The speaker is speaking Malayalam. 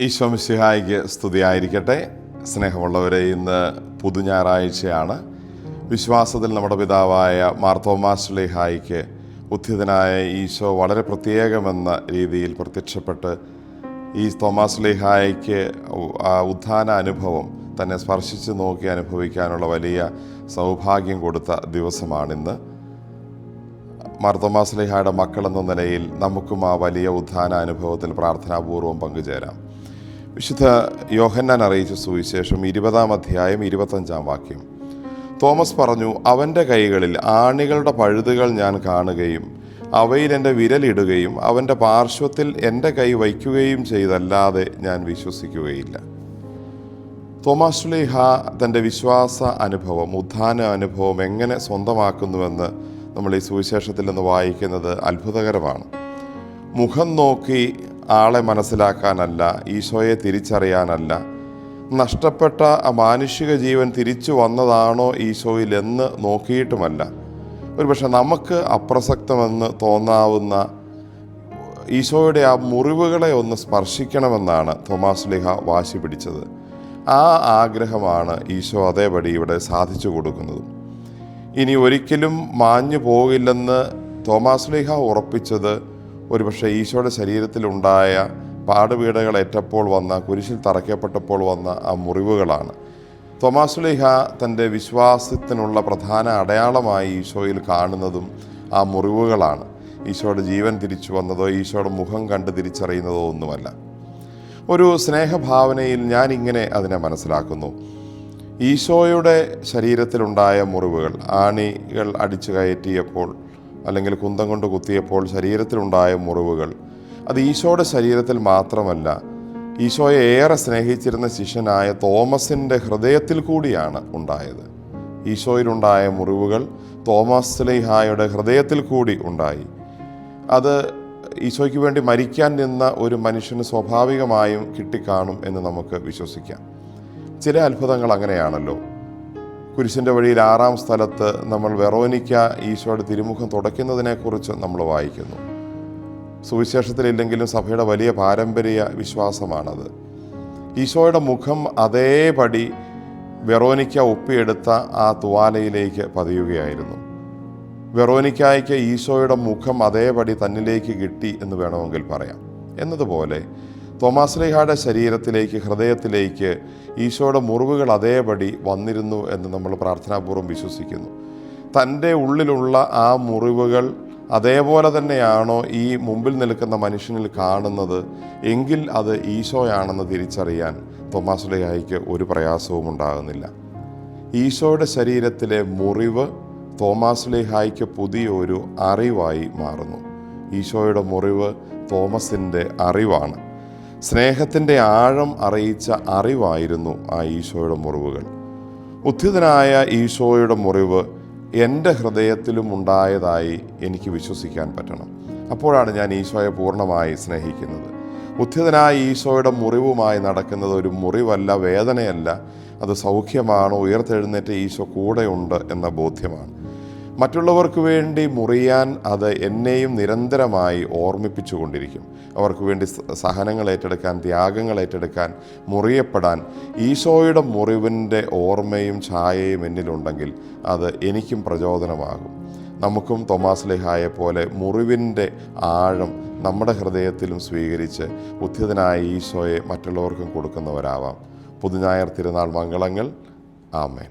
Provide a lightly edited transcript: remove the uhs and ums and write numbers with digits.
ഈശോ മിശിഹായ്ക്ക് സ്തുതിയായിരിക്കട്ടെ. സ്നേഹമുള്ളവരെ, ഇന്ന് പുതുഞായറാഴ്ചയാണ്. വിശ്വാസത്തിൽ നമ്മുടെ പിതാവായ മാർത്തോമാ ശ്ലീഹായ്ക്ക് ഉത്ഥിതനായ ഈശോ വളരെ പ്രത്യേകമെന്ന രീതിയിൽ പ്രത്യക്ഷപ്പെട്ട് ഈ തോമാസ് ശ്ലീഹായ്ക്ക് ഉത്ഥാന അനുഭവം തന്നെ സ്പർശിച്ച് നോക്കി അനുഭവിക്കാനുള്ള വലിയ സൗഭാഗ്യം കൊടുത്ത ദിവസമാണിന്ന്. മാർത്തോമാ ശ്ലീഹായുടെ മക്കളെന്ന നിലയിൽ നമുക്കും ആ വലിയ ഉത്ഥാന അനുഭവത്തിൽ പ്രാർത്ഥനാപൂർവം പങ്കുചേരാം. വിശുദ്ധ യോഹന്നാൻ അറിയിച്ച സുവിശേഷം 20-ാം അധ്യായം 25-ാം വാക്യം. തോമസ് പറഞ്ഞു, അവൻ്റെ കൈകളിൽ ആണികളുടെ പഴുതുകൾ ഞാൻ കാണുകയും അവയിൽ എൻ്റെ വിരലിടുകയും അവൻ്റെ പാർശ്വത്തിൽ എൻ്റെ കൈ വയ്ക്കുകയും ചെയ്തല്ലാതെ ഞാൻ വിശ്വസിക്കുകയില്ല. തോമാസ് ശ്ലീഹ തൻ്റെ വിശ്വാസ അനുഭവം, ഉത്ഥാന അനുഭവം എങ്ങനെ സ്വന്തമാക്കുന്നുവെന്ന് നമ്മൾ ഈ സുവിശേഷത്തിൽ നിന്ന് വായിക്കുന്നത് അത്ഭുതകരമാണ്. മുഖം നോക്കി ആളെ മനസ്സിലാക്കാനല്ല, ഈശോയെ തിരിച്ചറിയാനല്ല, നഷ്ടപ്പെട്ട ആ മാനുഷിക ജീവൻ തിരിച്ചു വന്നതാണോ ഈശോയിൽ എന്ന് നോക്കിയിട്ടുമല്ല, ഒരുപക്ഷെ നമുക്ക് അപ്രസക്തമെന്ന് തോന്നാവുന്ന ഈശോയുടെ ആ മുറിവുകളെ ഒന്ന് സ്പർശിക്കണമെന്നാണ് തോമാസ് ശ്ലീഹ വാശി പിടിച്ചത്. ആ ആഗ്രഹമാണ് ഈശോ അതേപടി ഇവിടെ സാധിച്ചു കൊടുക്കുന്നത്. ഇനി ഒരിക്കലും മാഞ്ഞു പോകില്ലെന്ന് തോമാസ് ശ്ലീഹ ഉറപ്പിച്ചത് ഒരുപക്ഷെ ഈശോയുടെ ശരീരത്തിലുണ്ടായ പാടുപീടകളേറ്റപ്പോൾ വന്ന, കുരിശിൽ തറയ്ക്കപ്പെട്ടപ്പോൾ വന്ന ആ മുറിവുകളാണ്. തോമാസ് ശ്ലീഹ തൻ്റെ വിശ്വാസത്തിനുള്ള പ്രധാന അടയാളമായി ഈശോയിൽ കാണുന്നതും ആ മുറിവുകളാണ്. ഈശോയുടെ ജീവൻ തിരിച്ചു വന്നതോ ഈശോയുടെ മുഖം കണ്ട് തിരിച്ചറിയുന്നതോ ഒന്നുമല്ല. ഒരു സ്നേഹഭാവനയിൽ ഞാൻ ഇങ്ങനെ അതിനെ മനസ്സിലാക്കുന്നു. ഈശോയുടെ ശരീരത്തിലുണ്ടായ മുറിവുകൾ, ആണികൾ അടിച്ചു കയറ്റിയപ്പോൾ അല്ലെങ്കിൽ കുന്തം കൊണ്ട് കുത്തിയപ്പോൾ ശരീരത്തിലുണ്ടായ മുറിവുകൾ, അത് ഈശോയുടെ ശരീരത്തിൽ മാത്രമല്ല, ഈശോയെ ഏറെ സ്നേഹിച്ചിരുന്ന ശിഷ്യനായ തോമസിൻ്റെ ഹൃദയത്തിൽ കൂടിയാണ് ഉണ്ടായത്. ഈശോയിലുണ്ടായ മുറിവുകൾ തോമസ് ശ്ലീഹായുടെ ഹൃദയത്തിൽ കൂടി ഉണ്ടായി. അത് ഈശോയ്ക്ക് വേണ്ടി മരിക്കാൻ നിന്ന ഒരു മനുഷ്യന് സ്വാഭാവികമായും കിട്ടിക്കാണും എന്ന് നമുക്ക് വിശ്വസിക്കാം. ചില അത്ഭുതങ്ങൾ അങ്ങനെയാണല്ലോ. കുരിശിൻ്റെ വഴിയിൽ 6-ാം സ്ഥലത്ത് നമ്മൾ വെറോനിക്ക ഈശോയുടെ തിരുമുഖം തുടയ്ക്കുന്നതിനെക്കുറിച്ച് നമ്മൾ വായിക്കുന്നു. സുവിശേഷത്തിലില്ലെങ്കിലും സഭയുടെ വലിയ പാരമ്പര്യ വിശ്വാസമാണത്. ഈശോയുടെ മുഖം അതേപടി വെറോനിക്ക ഒപ്പിയെടുത്ത ആ തുവാലയിലേക്ക് പതിയുകയായിരുന്നു. വെറോനിക്കായ്ക്ക് ഈശോയുടെ മുഖം അതേപടി തന്നിലേക്ക് കിട്ടി എന്ന് വേണമെങ്കിൽ പറയാം. എന്നതുപോലെ തോമാസ് ശ്ലീഹായുടെ ശരീരത്തിലേക്ക്, ഹൃദയത്തിലേക്ക് ഈശോയുടെ മുറിവുകൾ അതേപടി വന്നിരുന്നു എന്ന് നമ്മൾ പ്രാർത്ഥനാപൂർവ്വം വിശ്വസിക്കുന്നു. തൻ്റെ ഉള്ളിലുള്ള ആ മുറിവുകൾ അതേപോലെ തന്നെയാണോ ഈ മുമ്പിൽ നിൽക്കുന്ന മനുഷ്യനിൽ കാണുന്നത് എങ്കിൽ അത് ഈശോയാണെന്ന് തിരിച്ചറിയാൻ തോമാസ് ശ്ലീഹായ്ക്ക് ഒരു പ്രയാസവും ഉണ്ടാകുന്നില്ല. ഈശോയുടെ ശരീരത്തിലെ മുറിവ് തോമാസ് ശ്ലീഹായ്ക്ക് പുതിയൊരു അറിവായി മാറുന്നു. ഈശോയുടെ മുറിവ് തോമസിൻ്റെ അറിവാണ്. സ്നേഹത്തിൻ്റെ ആഴം അറിയിച്ച അറിവായിരുന്നു ആ ഈശോയുടെ മുറിവുകൾ. ഉത്ഥിതനായ ഈശോയുടെ മുറിവ് എൻ്റെ ഹൃദയത്തിലും ഉണ്ടായതായി എനിക്ക് വിശ്വസിക്കാൻ പറ്റണം. അപ്പോഴാണ് ഞാൻ ഈശോയെ പൂർണ്ണമായി സ്നേഹിക്കുന്നത്. ഉത്ഥിതനായ ഈശോയുടെ മുറിവുമായി നടക്കുന്നത് ഒരു മുറിവല്ല, വേദനയല്ല, അത് സൗഖ്യമാണ്. ഉയർത്തെഴുന്നേറ്റ് ഈശോ കൂടെയുണ്ട് എന്ന ബോധ്യമാണ്. മറ്റുള്ളവർക്ക് വേണ്ടി മുറിയാൻ അത് എന്നെയും നിരന്തരമായി ഓർമ്മിപ്പിച്ചു കൊണ്ടിരിക്കും. അവർക്ക് വേണ്ടി സഹനങ്ങൾ ഏറ്റെടുക്കാൻ, ത്യാഗങ്ങൾ ഏറ്റെടുക്കാൻ, മുറിയപ്പെടാൻ ഈശോയുടെ മുറിവിൻ്റെ ഓർമ്മയും ഛായയും എന്നിലുണ്ടെങ്കിൽ അത് എനിക്കും പ്രചോദനമാകും. നമുക്കും തോമാസ് ശ്ലീഹായെ പോലെ മുറിവിൻ്റെ ആഴം നമ്മുടെ ഹൃദയത്തിലും സ്വീകരിച്ച് ഉത്ഥിതനായ ഈശോയെ മറ്റുള്ളവർക്കും കൊടുക്കുന്നവരാവാം. പുതുഞായർ തിരുനാൾ മംഗളങ്ങൾ. ആമേൻ.